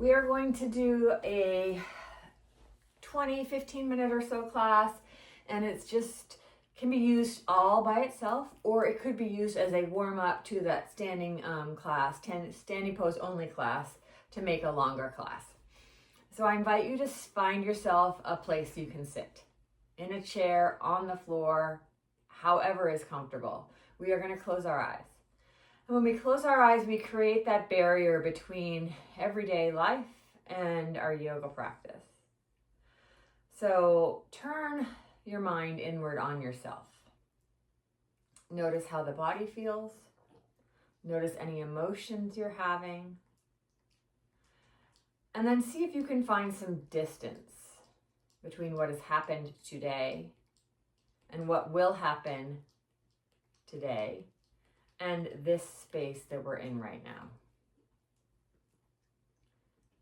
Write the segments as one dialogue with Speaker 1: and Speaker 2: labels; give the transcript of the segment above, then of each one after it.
Speaker 1: We are going to do a 15 minute or so class, and it's just can be used all by itself, or it could be used as a warm-up to that standing standing pose only class to make a longer class. So I invite you to find yourself a place you can sit, in a chair, on the floor, however is comfortable. We are going to close our eyes. And when we close our eyes, we create that barrier between everyday life and our yoga practice. So turn your mind inward on yourself. Notice how the body feels. Notice any emotions you're having. And then see if you can find some distance between what has happened today and what will happen today and this space that we're in right now.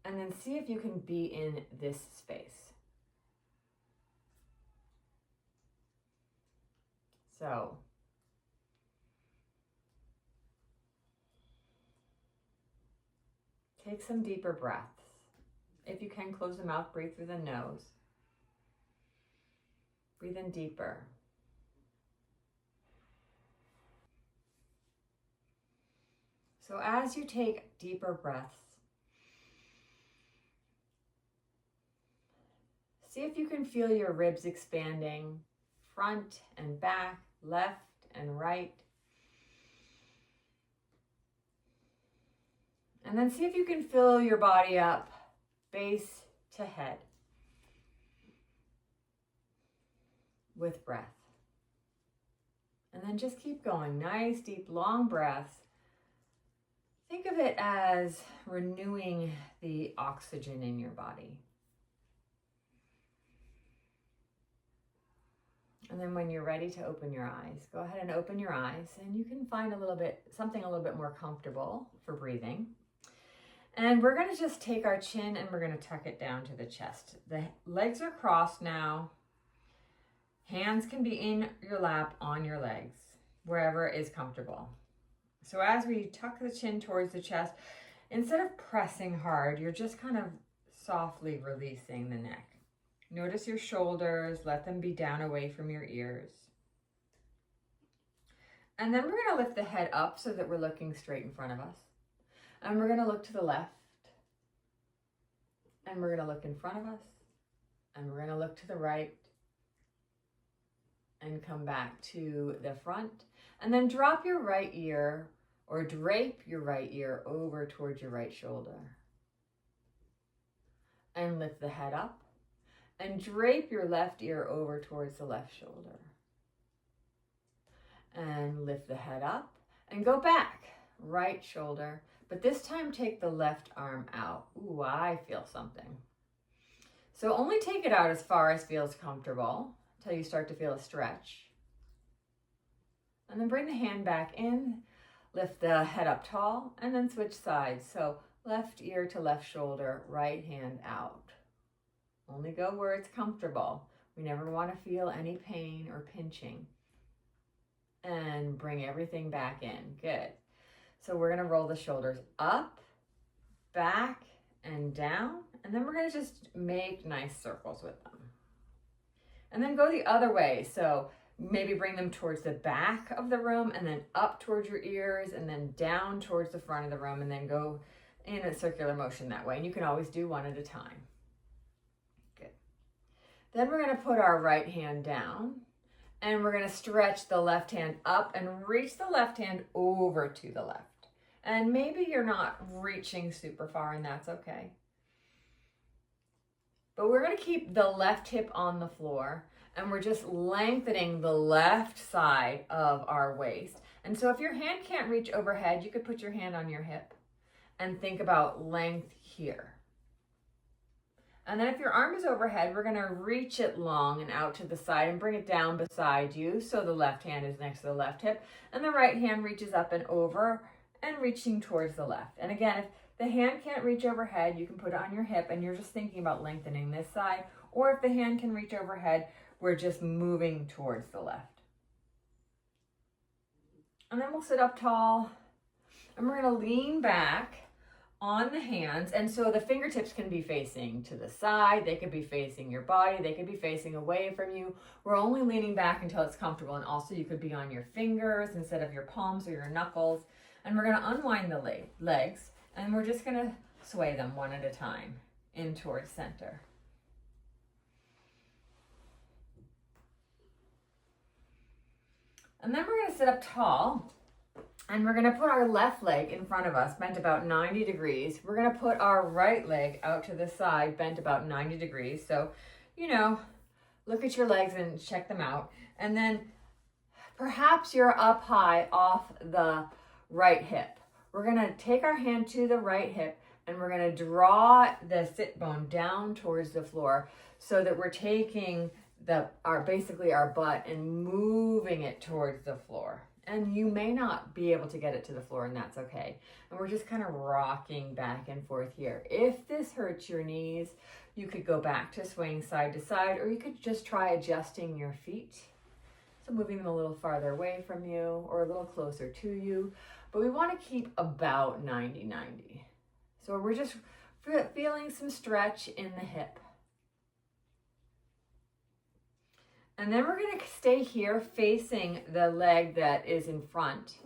Speaker 1: And then see if you can be in this space. So, take some deeper breaths. If you can, close the mouth, breathe through the nose. Breathe in deeper. So as you take deeper breaths, see if you can feel your ribs expanding, front and back, left and right. And then see if you can fill your body up, base to head, with breath. And then just keep going. Nice, deep, long breaths. Think of it as renewing the oxygen in your body. And then when you're ready to open your eyes, go ahead and open your eyes, and you can find something a little bit more comfortable for breathing. And we're going to just take our chin and we're going to tuck it down to the chest. The legs are crossed now. Hands can be in your lap, on your legs, wherever is comfortable. So as we tuck the chin towards the chest, instead of pressing hard, you're just kind of softly releasing the neck. Notice your shoulders, let them be down away from your ears. And then we're going to lift the head up so that we're looking straight in front of us. And we're going to look to the left. And we're going to look in front of us. And we're going to look to the right. And come back to the front. And then drop your right ear or drape your right ear over towards your right shoulder. And lift the head up. And drape your left ear over towards the left shoulder. And lift the head up and go back, right shoulder. But this time take the left arm out. Ooh, I feel something. So only take it out as far as feels comfortable until you start to feel a stretch. And then bring the hand back in, lift the head up tall, and then switch sides. So left ear to left shoulder, right hand out. Only go where it's comfortable. We never want to feel any pain or pinching. And bring everything back in. Good. So we're going to roll the shoulders up, back, and down. And then we're going to just make nice circles with them. And then go the other way. So maybe bring them towards the back of the room and then up towards your ears and then down towards the front of the room and then go in a circular motion that way. And you can always do one at a time. Good. Then we're going to put our right hand down and we're going to stretch the left hand up and reach the left hand over to the left. And maybe you're not reaching super far and that's okay. But we're going to keep the left hip on the floor and we're just lengthening the left side of our waist. And so if your hand can't reach overhead, you could put your hand on your hip and think about length here. And then if your arm is overhead, we're going to reach it long and out to the side and bring it down beside you so the left hand is next to the left hip and the right hand reaches up and over and reaching towards the left. And again, if the hand can't reach overhead, you can put it on your hip and you're just thinking about lengthening this side. Or if the hand can reach overhead, we're just moving towards the left. And then we'll sit up tall and we're going to lean back on the hands. And so the fingertips can be facing to the side, they could be facing your body, they could be facing away from you. We're only leaning back until it's comfortable. And also you could be on your fingers instead of your palms or your knuckles. And we're gonna unwind the legs, and we're just gonna sway them one at a time in towards center. And then we're gonna sit up tall, and we're gonna put our left leg in front of us, bent about 90 degrees. We're gonna put our right leg out to the side, bent about 90 degrees. So, look at your legs and check them out. And then perhaps you're up high off the right hip. We're gonna take our hand to the right hip, and we're gonna draw the sit bone down towards the floor so that we're taking basically our butt and moving it towards the floor. And you may not be able to get it to the floor, and that's okay. And we're just kind of rocking back and forth here. If this hurts your knees, you could go back to swaying side to side, or you could just try adjusting your feet. So moving them a little farther away from you or a little closer to you. But we want to keep about 90-90. So we're just feeling some stretch in the hip. And then we're going to stay here facing the leg that is in front.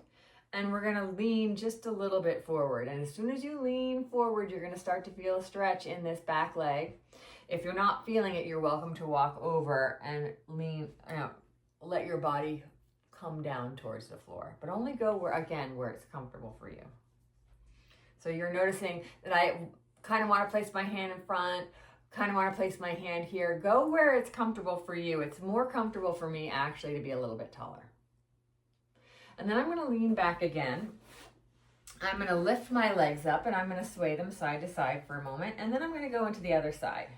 Speaker 1: And we're going to lean just a little bit forward. And as soon as you lean forward, you're going to start to feel a stretch in this back leg. If you're not feeling it, you're welcome to walk over and lean, let your body come down towards the floor. But only go where it's comfortable for you. So you're noticing that I kind of want to place my hand in front, kind of want to place my hand here. Go where it's comfortable for you. It's more comfortable for me actually to be a little bit taller. And then I'm going to lean back again. I'm going to lift my legs up, and I'm going to sway them side to side for a moment. And then I'm going to go into the other side.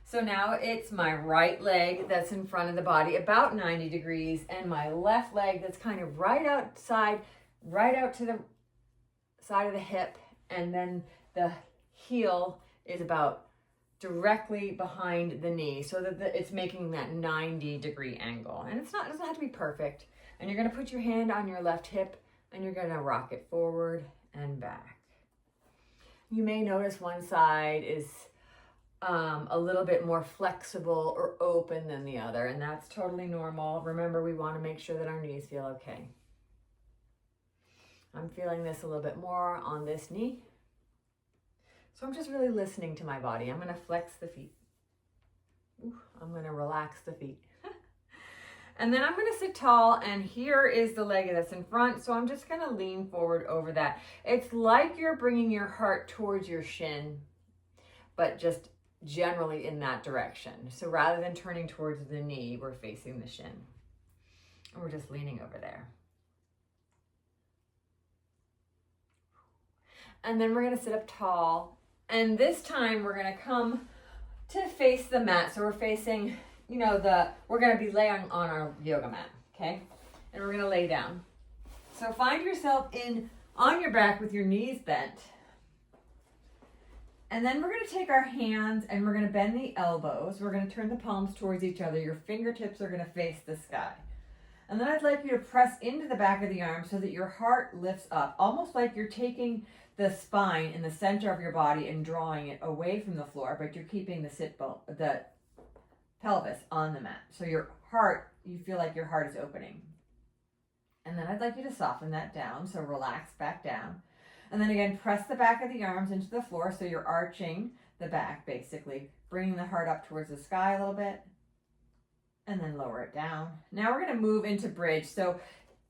Speaker 1: So now it's my right leg that's in front of the body, about 90 degrees, and my left leg that's kind of right outside, right out to the side of the hip. And then the heel is about directly behind the knee, so that it's making that 90-degree angle. And it doesn't have to be perfect. And you're going to put your hand on your left hip, and you're going to rock it forward and back. You may notice one side is a little bit more flexible or open than the other, and that's totally normal. Remember, we want to make sure that our knees feel okay. I'm feeling this a little bit more on this knee. So I'm just really listening to my body. I'm going to flex the feet. I'm going to relax the feet. And then I'm going to sit tall, and here is the leg that's in front. So I'm just going to lean forward over that. It's like you're bringing your heart towards your shin, but just generally in that direction. So rather than turning towards the knee, we're facing the shin. And we're just leaning over there. And then we're going to sit up tall. And this time we're going to come to face the mat. So we're facing, we're going to be laying on our yoga mat, okay? And we're going to lay down. So find yourself on your back with your knees bent. And then we're going to take our hands and we're going to bend the elbows. We're going to turn the palms towards each other. Your fingertips are going to face the sky. And then I'd like you to press into the back of the arm so that your heart lifts up, almost like you're taking the spine in the center of your body and drawing it away from the floor, but you're keeping the pelvis on the mat. So your heart, you feel like your heart is opening. And then I'd like you to soften that down. So relax back down. And then again, press the back of the arms into the floor. So you're arching the back, basically, bringing the heart up towards the sky a little bit. And then lower it down. Now we're going to move into bridge. So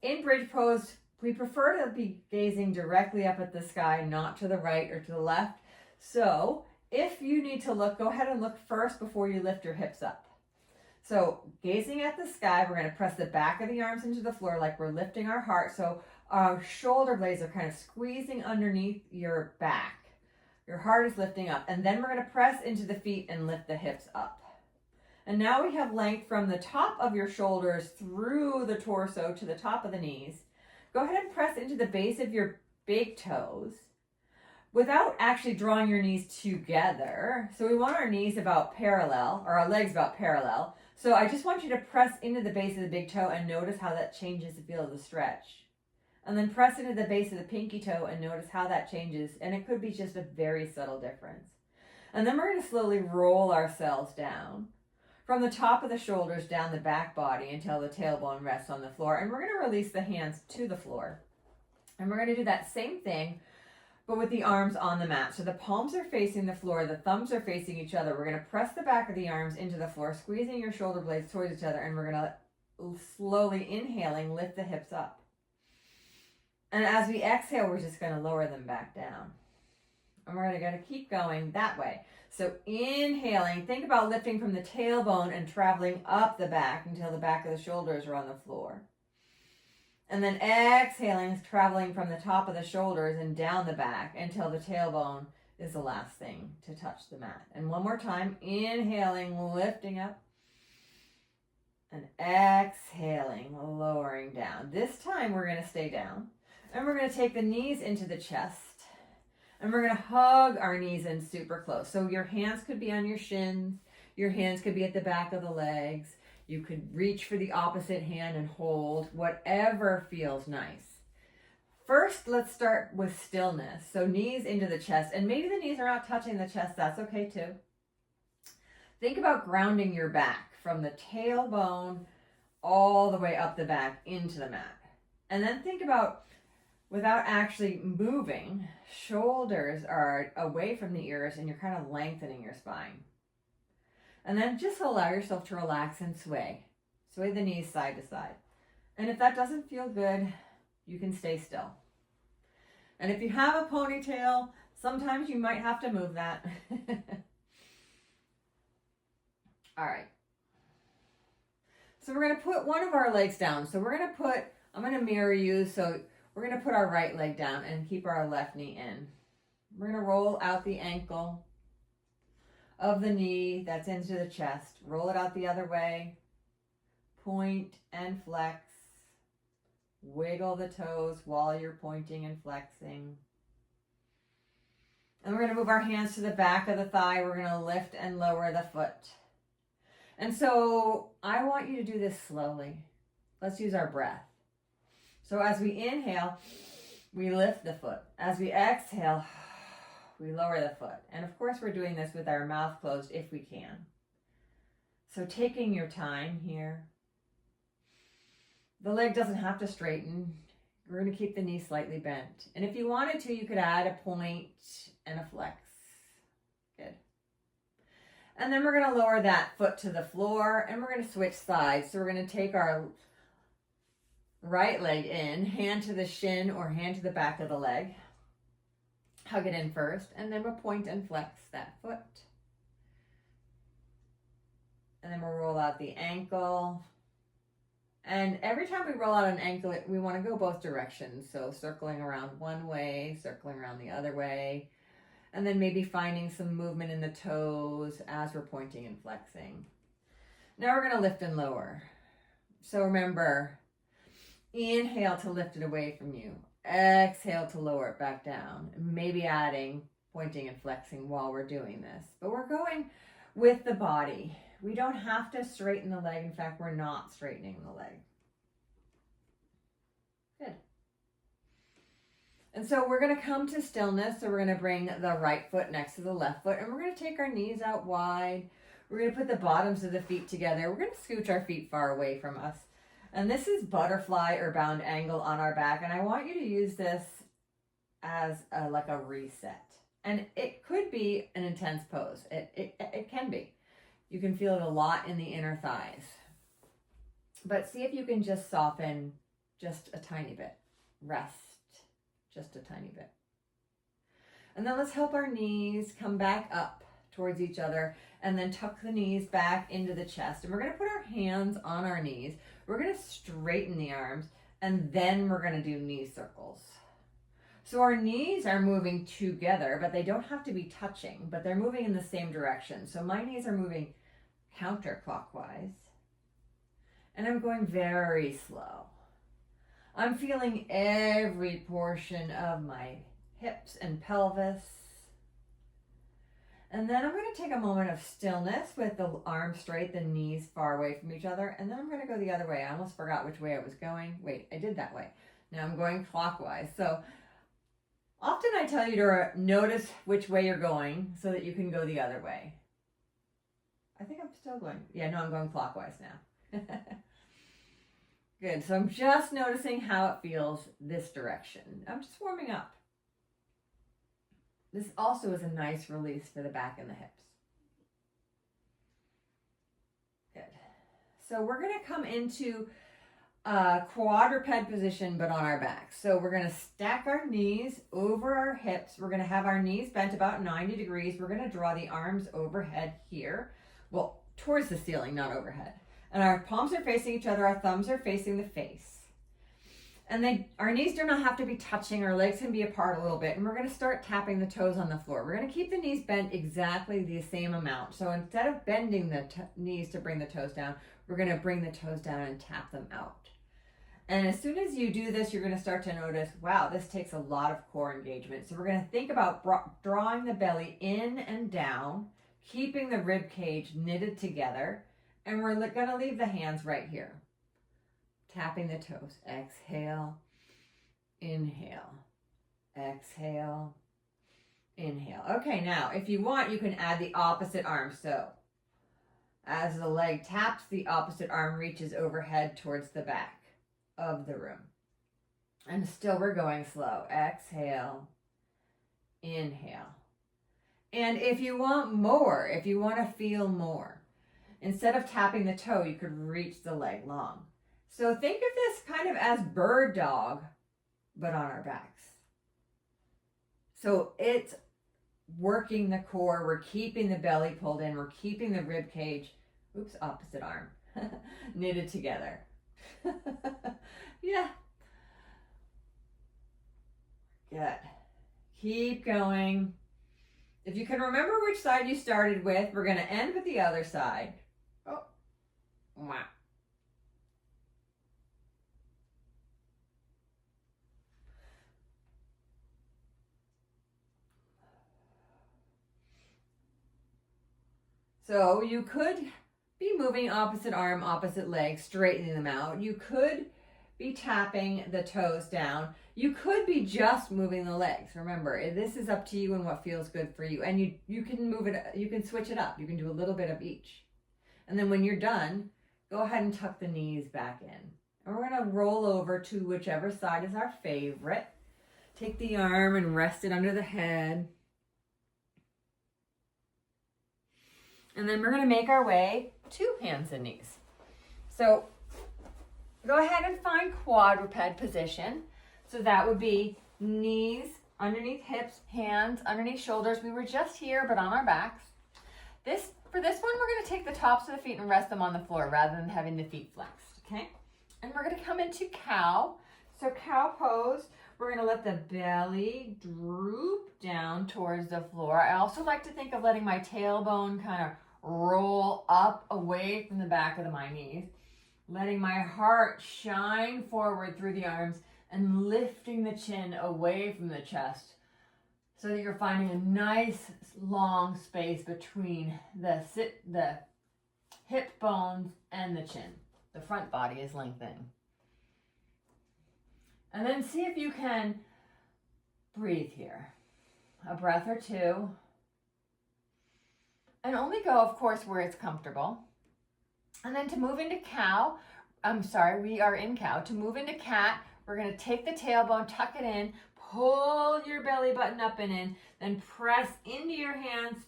Speaker 1: in bridge pose, we prefer to be gazing directly up at the sky, not to the right or to the left. So if you need to look, go ahead and look first before you lift your hips up. So gazing at the sky, we're going to press the back of the arms into the floor like we're lifting our heart. So our shoulder blades are kind of squeezing underneath your back. Your heart is lifting up. And then we're going to press into the feet and lift the hips up. And now we have length from the top of your shoulders through the torso to the top of the knees. Go ahead and press into the base of your big toes without actually drawing your knees together. So we want our knees about parallel, or our legs about parallel. So I just want you to press into the base of the big toe and notice how that changes the feel of the stretch. And then press into the base of the pinky toe and notice how that changes. And it could be just a very subtle difference. And then we're going to slowly roll ourselves down from the top of the shoulders down the back body until the tailbone rests on the floor. And we're going to release the hands to the floor. And we're going to do that same thing, but with the arms on the mat. So the palms are facing the floor, the thumbs are facing each other. We're going to press the back of the arms into the floor, squeezing your shoulder blades towards each other. And we're going to slowly inhaling, lift the hips up. And as we exhale, we're just going to lower them back down. And we're going to keep going that way. So inhaling, think about lifting from the tailbone and traveling up the back until the back of the shoulders are on the floor. And then exhaling, traveling from the top of the shoulders and down the back until the tailbone is the last thing to touch the mat. And one more time, inhaling, lifting up. And exhaling, lowering down. This time we're going to stay down. And we're going to take the knees into the chest. And we're going to hug our knees in super close. So your hands could be on your shins. Your hands could be at the back of the legs. You could reach for the opposite hand and hold, whatever feels nice. First, let's start with stillness. So knees into the chest. And maybe the knees are not touching the chest. That's okay too. Think about grounding your back from the tailbone all the way up the back into the mat. And then think about, without actually moving, shoulders are away from the ears and you're kind of lengthening your spine. And then just allow yourself to relax and sway. Sway the knees side to side. And if that doesn't feel good, you can stay still. And if you have a ponytail, sometimes you might have to move that. All right. So we're going to put one of our legs down. So we're going to put, I'm going to mirror you. So we're going to put our right leg down and keep our left knee in. We're going to roll out the ankle of the knee that's into the chest. Roll it out the other way. Point and flex. Wiggle the toes while you're pointing and flexing. And we're going to move our hands to the back of the thigh. We're going to lift and lower the foot. And so I want you to do this slowly. Let's use our breath. So as we inhale, we lift the foot. As we exhale, we lower the foot. And of course, we're doing this with our mouth closed if we can. So taking your time here. The leg doesn't have to straighten. We're going to keep the knee slightly bent. And if you wanted to, you could add a point and a flex. Good. And then we're going to lower that foot to the floor and we're going to switch sides. So we're going to take our right leg in, hand to the shin or hand to the back of the leg. Hug it in first, and then we'll point and flex that foot. And then we'll roll out the ankle. And every time we roll out an ankle, we want to go both directions. So circling around one way, circling around the other way. And then maybe finding some movement in the toes as we're pointing and flexing. Now we're going to lift and lower. So remember, inhale to lift it away from you. Exhale to lower it back down. Maybe adding pointing and flexing while we're doing this. But we're going with the body. We don't have to straighten the leg. In fact, we're not straightening the leg. Good. And so we're going to come to stillness. So we're going to bring the right foot next to the left foot. And we're going to take our knees out wide. We're going to put the bottoms of the feet together. We're going to scooch our feet far away from us. And this is butterfly or bound angle on our back. And I want you to use this as like a reset. And it could be an intense pose. It can be. You can feel it a lot in the inner thighs. But see if you can just soften just a tiny bit. Rest just a tiny bit. And then let's help our knees come back up towards each other and then tuck the knees back into the chest. And we're going to put our hands on our knees. We're going to straighten the arms and then we're going to do knee circles. So our knees are moving together, but they don't have to be touching, but they're moving in the same direction. So my knees are moving counterclockwise and I'm going very slow. I'm feeling every portion of my hips and pelvis. And then I'm going to take a moment of stillness with the arms straight, the knees far away from each other. And then I'm going to go the other way. I almost forgot which way I was going. Wait, I did that way. Now I'm going clockwise. So often I tell you to notice which way you're going so that you can go the other way. I think I'm still going. Yeah, no, I'm going clockwise now. Good. So I'm just noticing how it feels this direction. I'm just warming up. This also is a nice release for the back and the hips. Good. So we're going to come into quadruped position, but on our back. So we're going to stack our knees over our hips. We're going to have our knees bent about 90 degrees. We're going to draw the arms overhead here. Well, towards the ceiling, not overhead. And our palms are facing each other. Our thumbs are facing the face. And our knees do not have to be touching. Our legs can be apart a little bit. And we're going to start tapping the toes on the floor. We're going to keep the knees bent exactly the same amount. So instead of bending the knees to bring the toes down, we're going to bring the toes down and tap them out. And as soon as you do this, you're going to start to notice, wow, this takes a lot of core engagement. So we're going to think about drawing the belly in and down, keeping the rib cage knitted together. And we're going to leave the hands right here. Tapping the toes. Exhale, inhale, exhale, inhale. Okay, now if you want, you can add the opposite arm. So as the leg taps, the opposite arm reaches overhead towards the back of the room. And still we're going slow. Exhale, inhale. And if you want more, if you want to feel more, instead of tapping the toe, you could reach the leg long. So think of this kind of as bird dog, but on our backs. So it's working the core. We're keeping the belly pulled in. We're keeping the rib cage, opposite arm, knitted together. Yeah. Good. Keep going. If you can remember which side you started with, we're going to end with the other side. Oh, wow. So you could be moving opposite arm, opposite leg, straightening them out. You could be tapping the toes down. You could be just moving the legs. Remember, this is up to you and what feels good for you. And you can move it, you can switch it up. You can do a little bit of each. And then when you're done, go ahead and tuck the knees back in. And we're going to roll over to whichever side is our favorite. Take the arm and rest it under the head. And then we're going to make our way to hands and knees. So go ahead and find quadruped position. So that would be knees underneath hips, hands underneath shoulders. We were just here, but on our backs. For this one, we're going to take the tops of the feet and rest them on the floor rather than having the feet flexed, okay? And we're going to come into cow. So cow pose, we're going to let the belly droop down towards the floor. I also like to think of letting my tailbone kind of roll up away from the back of my knees, letting my heart shine forward through the arms and lifting the chin away from the chest so that you're finding a nice long space between the hip bones and the chin. The front body is lengthening. And then see if you can breathe here. A breath or two. And only go, of course, where it's comfortable. And then to move into we are in cow. To move into cat, we're going to take the tailbone, tuck it in, pull your belly button up and in, then press into your hands,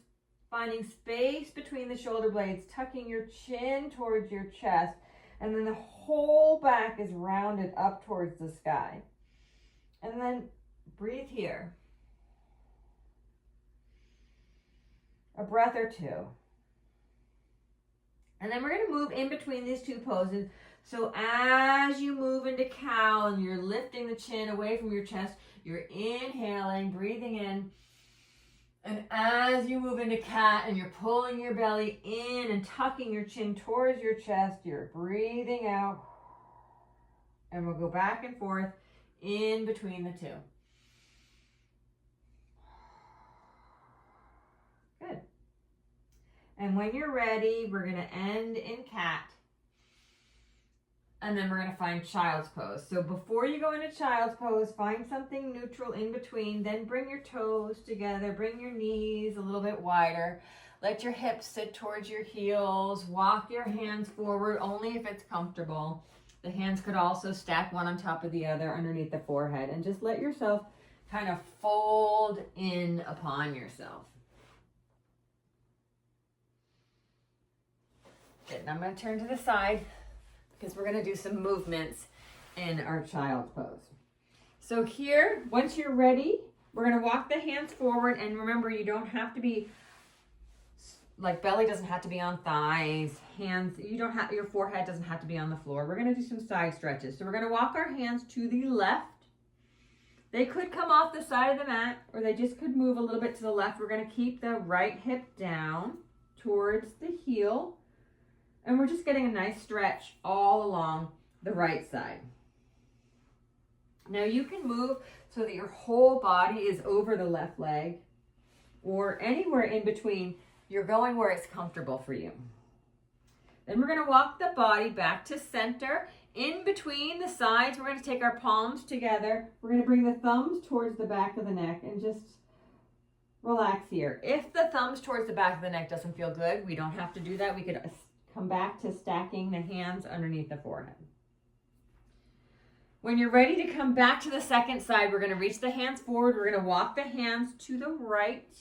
Speaker 1: finding space between the shoulder blades, tucking your chin towards your chest, and then the whole back is rounded up towards the sky. And then breathe here. A breath or two. And then we're going to move in between these two poses. So as you move into cow and you're lifting the chin away from your chest, you're inhaling, breathing in. And as you move into cat and you're pulling your belly in and tucking your chin towards your chest, you're breathing out. And we'll go back and forth in between the two. Good. And when you're ready, we're going to end in cat. And then we're going to find child's pose. So before you go into child's pose, find something neutral in between. Then bring your toes together. Bring your knees a little bit wider. Let your hips sit towards your heels. Walk your hands forward only if it's comfortable. The hands could also stack one on top of the other underneath the forehead. And just let yourself kind of fold in upon yourself. Good. And I'm going to turn to the side, because we're going to do some movements in our child's pose. So here, once you're ready, we're going to walk the hands forward. And remember, you don't have to be, like belly doesn't have to be on thighs. Hands, your forehead doesn't have to be on the floor. We're going to do some side stretches. So we're going to walk our hands to the left. They could come off the side of the mat, or they just could move a little bit to the left. We're going to keep the right hip down towards the heel. And we're just getting a nice stretch all along the right side. Now you can move so that your whole body is over the left leg, or anywhere in between. You're going where it's comfortable for you. Then we're going to walk the body back to center. In between the sides, we're going to take our palms together. We're going to bring the thumbs towards the back of the neck and just relax here. If the thumbs towards the back of the neck doesn't feel good, we don't have to do that. We could come back to stacking the hands underneath the forehead. When you're ready to come back to the second side, we're going to reach the hands forward. We're going to walk the hands to the right.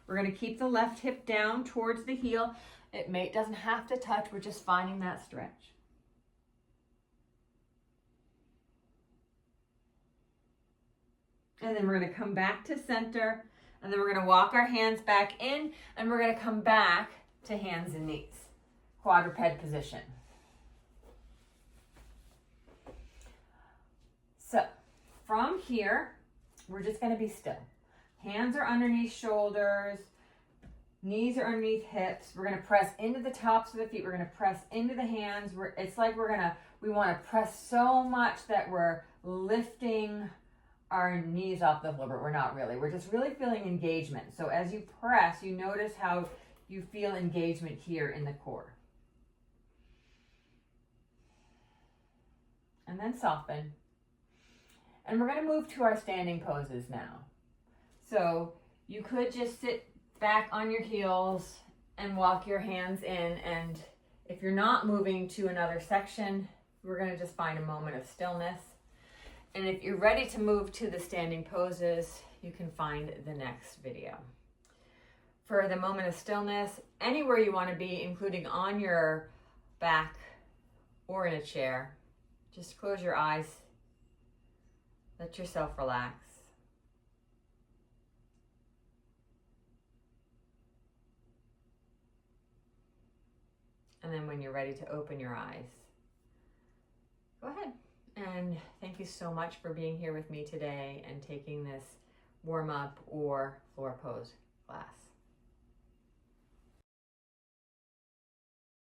Speaker 1: We're going to keep the left hip down towards the heel. It doesn't have to touch. We're just finding that stretch. And then we're going to come back to center. And then we're going to walk our hands back in. And we're going to come back to hands and knees. Quadruped position. So from here, we're just going to be still. Hands are underneath shoulders. Knees are underneath hips. We're going to press into the tops of the feet. We're going to press into the hands. It's like we want to press so much that we're lifting our knees off the floor, but we're not really. We're just really feeling engagement. So as you press, you notice how you feel engagement here in the core. And then soften. And we're going to move to our standing poses now. So you could just sit back on your heels and walk your hands in. And if you're not moving to another section, we're going to just find a moment of stillness. And if you're ready to move to the standing poses, you can find the next video. For the moment of stillness, anywhere you want to be, including on your back or in a chair, just close your eyes. Let yourself relax. And then when you're ready to open your eyes, go ahead. And thank you so much for being here with me today and taking this warm up or floor pose class.